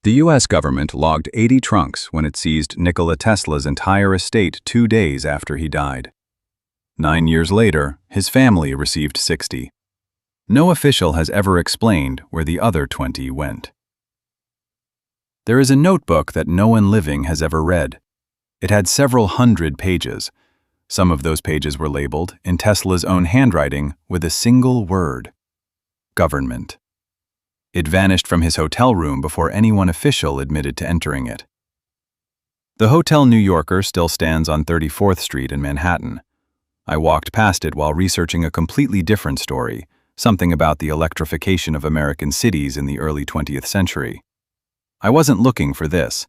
The U.S. government logged 80 trunks when it seized Nikola Tesla's entire estate 2 days after he died. 9 years later, his family received 60. No official has ever explained where the other 20 went. There is a notebook that no one living has ever read. It had several hundred pages. Some of those pages were labeled, in Tesla's own handwriting, with a single word: government. It vanished from his hotel room before anyone official admitted to entering it. The Hotel New Yorker still stands on 34th Street in Manhattan. I walked past it while researching a completely different story, something about the electrification of American cities in the early 20th century. I wasn't looking for this.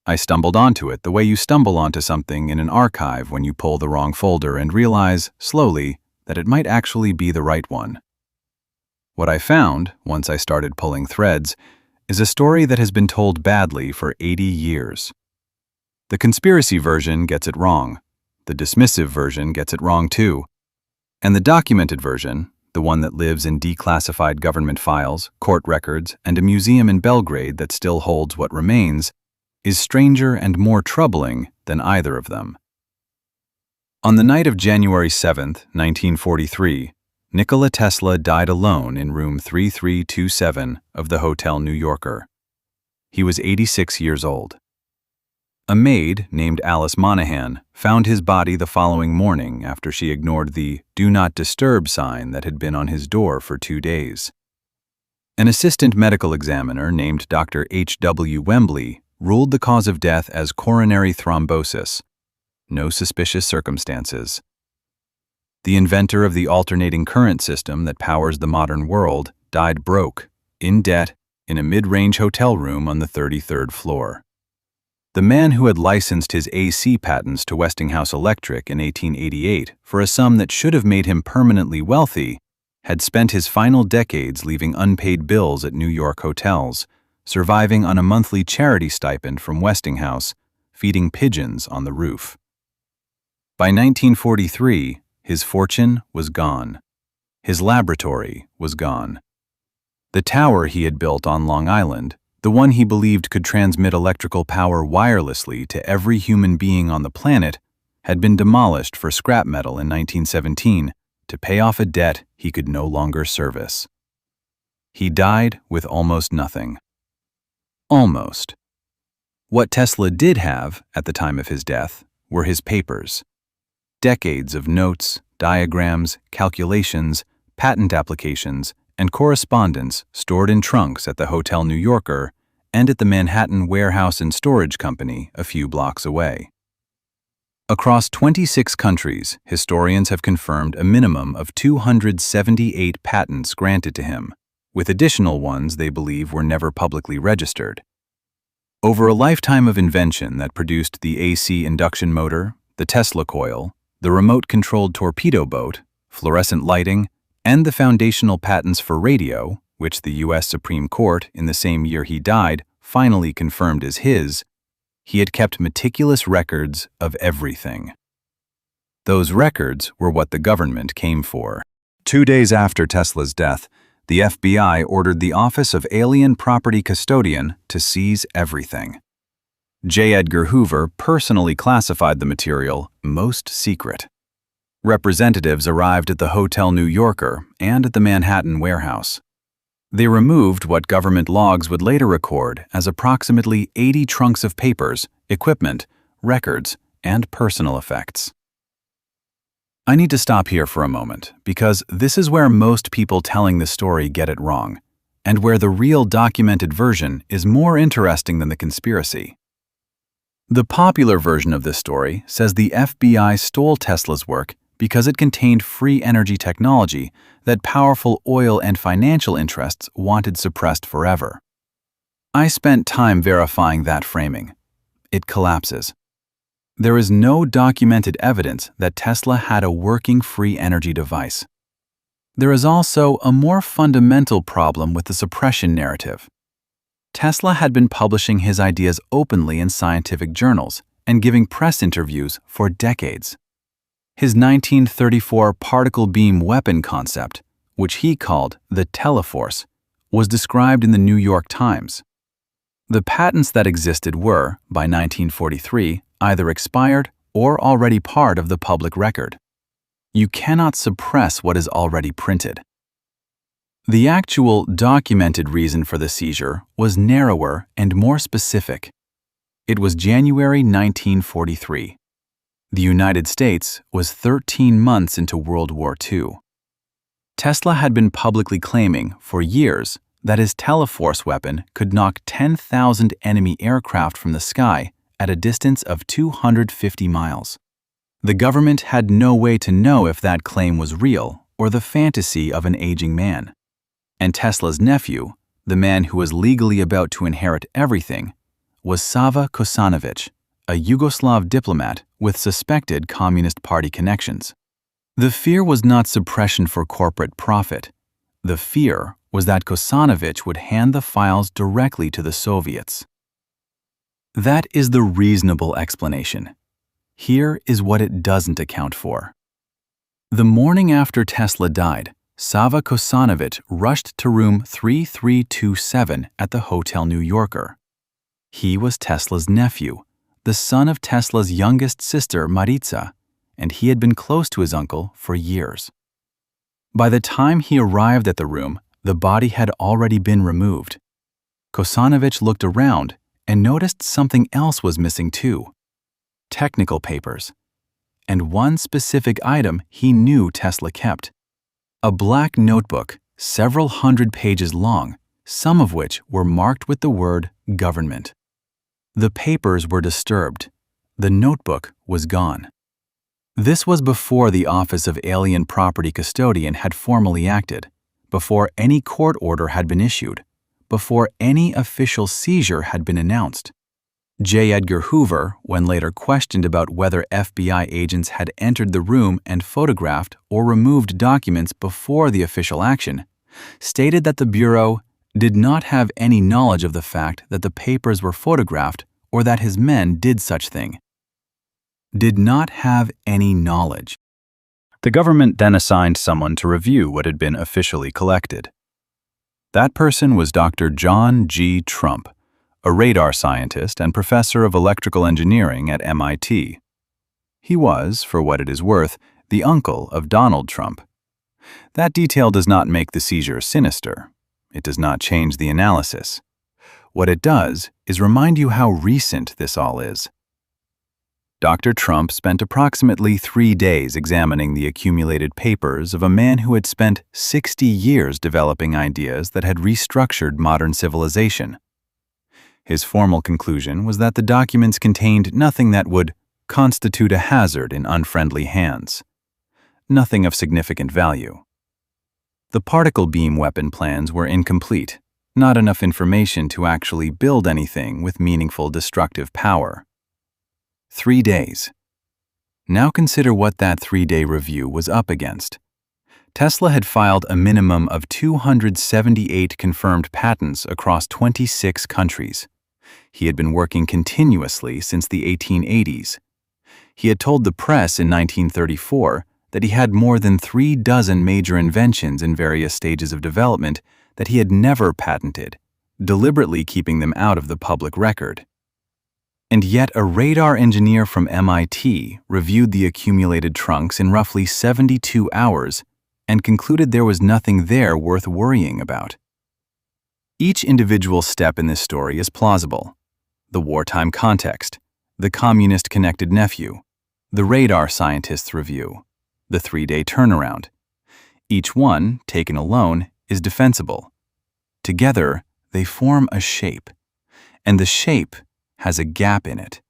I stumbled onto it the way you stumble onto something in an archive when you pull the wrong folder and realize, slowly, that it might actually be the right one. What I found, once I started pulling threads, is a story that has been told badly for 80 years. The conspiracy version gets it wrong. The dismissive version gets it wrong too. And the documented version, the one that lives in declassified government files, court records, and a museum in Belgrade that still holds what remains, is stranger and more troubling than either of them. On the night of January 7, 1943, Nikola Tesla died alone in room 3327 of the Hotel New Yorker. He was 86 years old. A maid named Alice Monahan found his body the following morning after she ignored the "Do Not Disturb" sign that had been on his door for 2 days. An assistant medical examiner named Dr. H.W. Wembley ruled the cause of death as coronary thrombosis. No suspicious circumstances. The inventor of the alternating current system that powers the modern world died broke, in debt, in a mid-range hotel room on the 33rd floor. The man who had licensed his AC patents to Westinghouse Electric in 1888 for a sum that should have made him permanently wealthy had spent his final decades leaving unpaid bills at New York hotels, surviving on a monthly charity stipend from Westinghouse, feeding pigeons on the roof. By 1943, his fortune was gone. His laboratory was gone. The tower he had built on Long Island, the one he believed could transmit electrical power wirelessly to every human being on the planet, had been demolished for scrap metal in 1917 to pay off a debt he could no longer service. He died with almost nothing. Almost. What Tesla did have, at the time of his death, were his papers. Decades of notes, diagrams, calculations, patent applications, and correspondence stored in trunks at the Hotel New Yorker and at the Manhattan Warehouse and Storage Company a few blocks away. Across 26 countries, historians have confirmed a minimum of 278 patents granted to him, with additional ones they believe were never publicly registered. Over a lifetime of invention that produced the AC induction motor, the Tesla coil, the remote-controlled torpedo boat, fluorescent lighting, and the foundational patents for radio, which the U.S. Supreme Court, in the same year he died, finally confirmed as his, he had kept meticulous records of everything. Those records were what the government came for. 2 days after Tesla's death, the FBI ordered the Office of Alien Property Custodian to seize everything. J. Edgar Hoover personally classified the material most secret. Representatives arrived at the Hotel New Yorker and at the Manhattan Warehouse. They removed what government logs would later record as approximately 80 trunks of papers, equipment, records, and personal effects. I need to stop here for a moment because this is where most people telling the story get it wrong, and where the real documented version is more interesting than the conspiracy. The popular version of this story says the FBI stole Tesla's work because it contained free energy technology that powerful oil and financial interests wanted suppressed forever. I spent time verifying that framing. It collapses. There is no documented evidence that Tesla had a working free energy device. There is also a more fundamental problem with the suppression narrative. Tesla had been publishing his ideas openly in scientific journals and giving press interviews for decades. His 1934 particle beam weapon concept, which he called the Teleforce, was described in the New York Times. The patents that existed were, by 1943, either expired or already part of the public record. You cannot suppress what is already printed. The actual documented reason for the seizure was narrower and more specific. It was January 1943. The United States was 13 months into World War II. Tesla had been publicly claiming for years that his Teleforce weapon could knock 10,000 enemy aircraft from the sky at a distance of 250 miles. The government had no way to know if that claim was real or the fantasy of an aging man. And Tesla's nephew, the man who was legally about to inherit everything, was Sava Kosanovic, a Yugoslav diplomat with suspected Communist Party connections. The fear was not suppression for corporate profit. The fear was that Kosanovic would hand the files directly to the Soviets. That is the reasonable explanation. Here is what it doesn't account for. The morning after Tesla died, Sava Kosanovic rushed to room 3327 at the Hotel New Yorker. He was Tesla's nephew, the son of Tesla's youngest sister, Maritza, and he had been close to his uncle for years. By the time he arrived at the room, the body had already been removed. Kosanovic looked around and noticed something else was missing too: technical papers, and one specific item he knew Tesla kept: a black notebook, several hundred pages long, some of which were marked with the word government. The papers were disturbed. The notebook was gone. This was before the Office of Alien Property Custodian had formally acted, before any court order had been issued, before any official seizure had been announced. J. Edgar Hoover, when later questioned about whether FBI agents had entered the room and photographed or removed documents before the official action, stated that the Bureau did not have any knowledge of the fact that the papers were photographed or that his men did such thing. Did not have any knowledge. The government then assigned someone to review what had been officially collected. That person was Dr. John G. Trump, a radar scientist and professor of electrical engineering at MIT. He was, for what it is worth, the uncle of Donald Trump. That detail does not make the seizure sinister. It does not change the analysis. What it does is remind you how recent this all is. Dr. Trump spent approximately 3 days examining the accumulated papers of a man who had spent 60 years developing ideas that had restructured modern civilization. His formal conclusion was that the documents contained nothing that would constitute a hazard in unfriendly hands. Nothing of significant value. The particle beam weapon plans were incomplete, not enough information to actually build anything with meaningful destructive power. 3 days. Now consider what that 3-day review was up against. Tesla had filed a minimum of 278 confirmed patents across 26 countries. He had been working continuously since the 1880s. He had told the press in 1934 that he had more than 3 dozen major inventions in various stages of development that he had never patented, deliberately keeping them out of the public record. And yet a radar engineer from MIT reviewed the accumulated trunks in roughly 72 hours and concluded there was nothing there worth worrying about. Each individual step in this story is plausible. The wartime context, the communist-connected nephew, the radar scientist's review, the 3-day turnaround. Each one, taken alone, is defensible. Together, they form a shape, and the shape has a gap in it.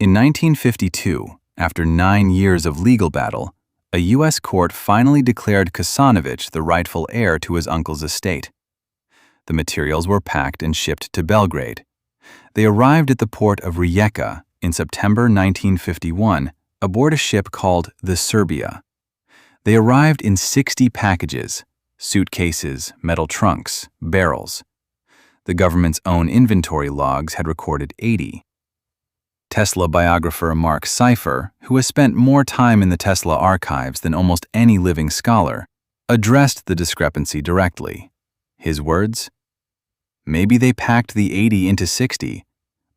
In 1952, after 9 years of legal battle, a U.S. court finally declared Kosanovic the rightful heir to his uncle's estate. The materials were packed and shipped to Belgrade. They arrived at the port of Rijeka in September 1951 aboard a ship called the Serbia. They arrived in 60 packages: suitcases, metal trunks, barrels. The government's own inventory logs had recorded 80. Tesla biographer Mark Seifer, who has spent more time in the Tesla archives than almost any living scholar, addressed the discrepancy directly. His words: Maybe they packed the 80 into 60,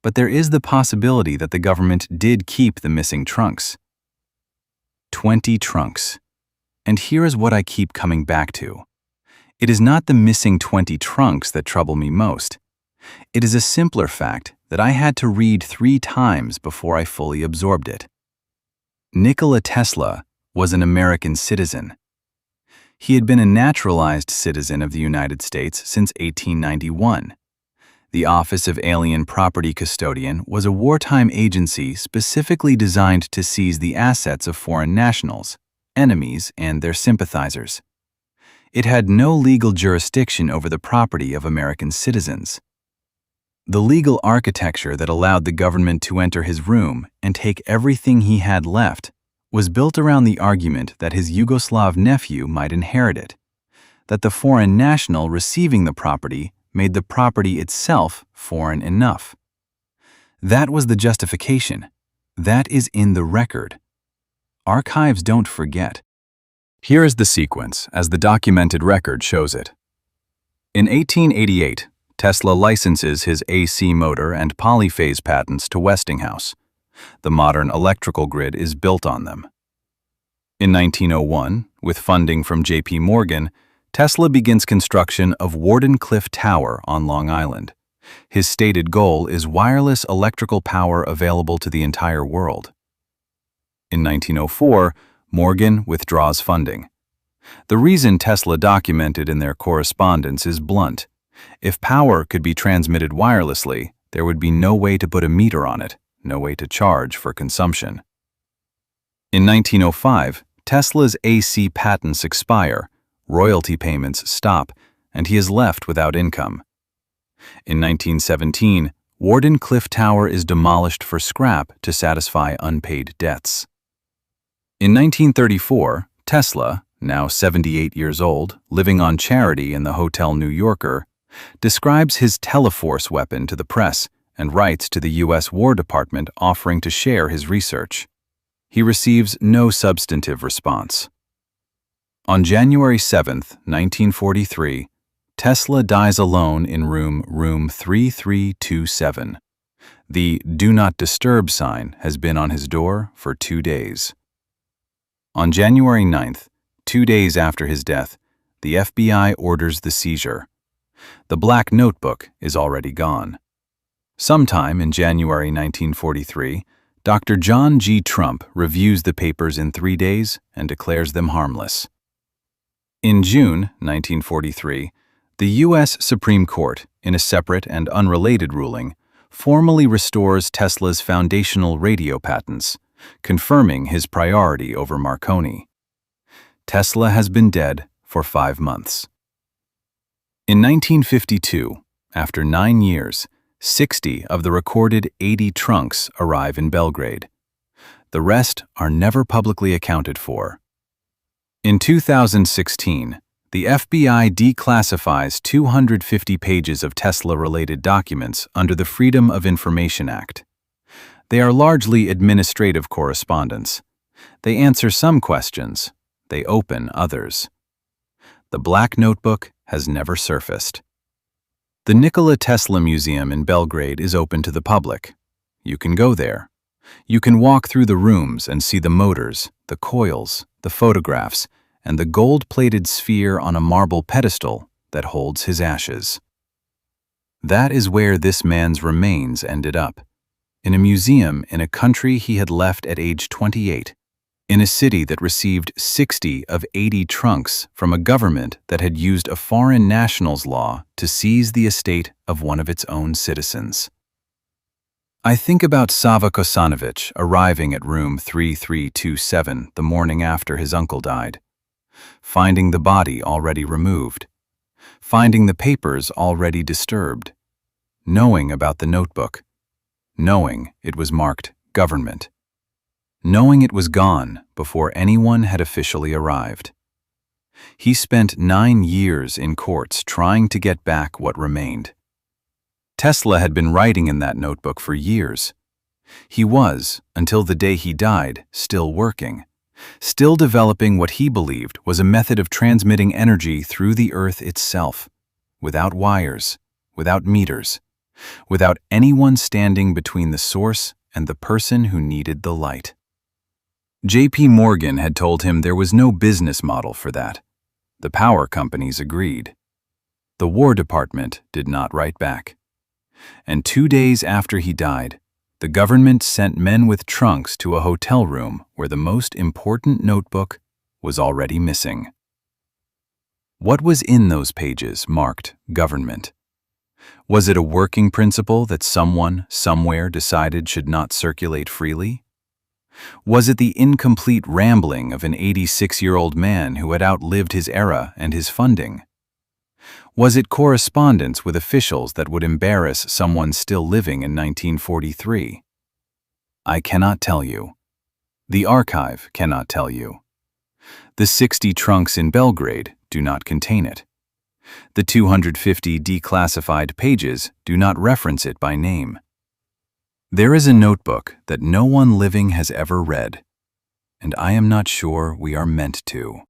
but there is the possibility that the government did keep the missing trunks. 20 trunks. And here is what I keep coming back to. It is not the missing 20 trunks that trouble me most. It is a simpler fact that I had to read 3 times before I fully absorbed it. Nikola Tesla was an American citizen. He had been a naturalized citizen of the United States since 1891. The Office of Alien Property Custodian was a wartime agency specifically designed to seize the assets of foreign nationals, enemies, and their sympathizers. It had no legal jurisdiction over the property of American citizens. The legal architecture that allowed the government to enter his room and take everything he had left was built around the argument that his Yugoslav nephew might inherit it, that the foreign national receiving the property made the property itself foreign enough. That was the justification. That is in the record. Archives don't forget. Here is the sequence, as the documented record shows it. In 1888, Tesla licenses his AC motor and polyphase patents to Westinghouse. The modern electrical grid is built on them. In 1901, with funding from J.P. Morgan, Tesla begins construction of Wardenclyffe Tower on Long Island. His stated goal is wireless electrical power available to the entire world. In 1904, Morgan withdraws funding. The reason Tesla documented in their correspondence is blunt. If power could be transmitted wirelessly, there would be no way to put a meter on it, no way to charge for consumption. In 1905, Tesla's AC patents expire, royalty payments stop, and he is left without income. In 1917, Wardenclyffe Tower is demolished for scrap to satisfy unpaid debts. In 1934, Tesla, now 78 years old, living on charity in the Hotel New Yorker, describes his Teleforce weapon to the press and writes to the U.S. War Department offering to share his research. He receives no substantive response. On January 7, 1943, Tesla dies alone in room 3327. The "Do Not Disturb" sign has been on his door for 2 days. On January 9th, 2 days after his death, the FBI orders the seizure. The black notebook is already gone. Sometime in January 1943, Dr. John G. Trump reviews the papers in 3 days and declares them harmless. In June 1943, the U.S. Supreme Court, in a separate and unrelated ruling, formally restores Tesla's foundational radio patents, confirming his priority over Marconi. Tesla has been dead for 5 months. In 1952, after 9 years, 60 of the recorded 80 trunks arrive in Belgrade. The rest are never publicly accounted for. In 2016, the FBI declassifies 250 pages of Tesla-related documents under the Freedom of Information Act. They are largely administrative correspondence. They answer some questions. They open others. The black notebook has never surfaced. The Nikola Tesla Museum in Belgrade is open to the public. You can go there. You can walk through the rooms and see the motors, the coils, the photographs, and the gold-plated sphere on a marble pedestal that holds his ashes. That is where this man's remains ended up, in a museum in a country he had left at age 28, in a city that received 60 of 80 trunks from a government that had used a foreign national's law to seize the estate of one of its own citizens. I think about Sava Kosanovic arriving at room 3327 the morning after his uncle died, finding the body already removed, finding the papers already disturbed, knowing about the notebook, knowing it was marked government, knowing it was gone before anyone had officially arrived. He spent 9 years in courts trying to get back what remained. Tesla had been writing in that notebook for years. He was, until the day he died, still working, still developing what he believed was a method of transmitting energy through the earth itself, without wires, without meters, without anyone standing between the source and the person who needed the light. J.P. Morgan had told him there was no business model for that. The power companies agreed. The War Department did not write back. And 2 days after he died, the government sent men with trunks to a hotel room where the most important notebook was already missing. What was in those pages marked government? Was it a working principle that someone, somewhere decided should not circulate freely? Was it the incomplete rambling of an 86-year-old man who had outlived his era and his funding? Was it correspondence with officials that would embarrass someone still living in 1943? I cannot tell you. The archive cannot tell you. The 60 trunks in Belgrade do not contain it. The 250 declassified pages do not reference it by name. There is a notebook that no one living has ever read, and I am not sure we are meant to.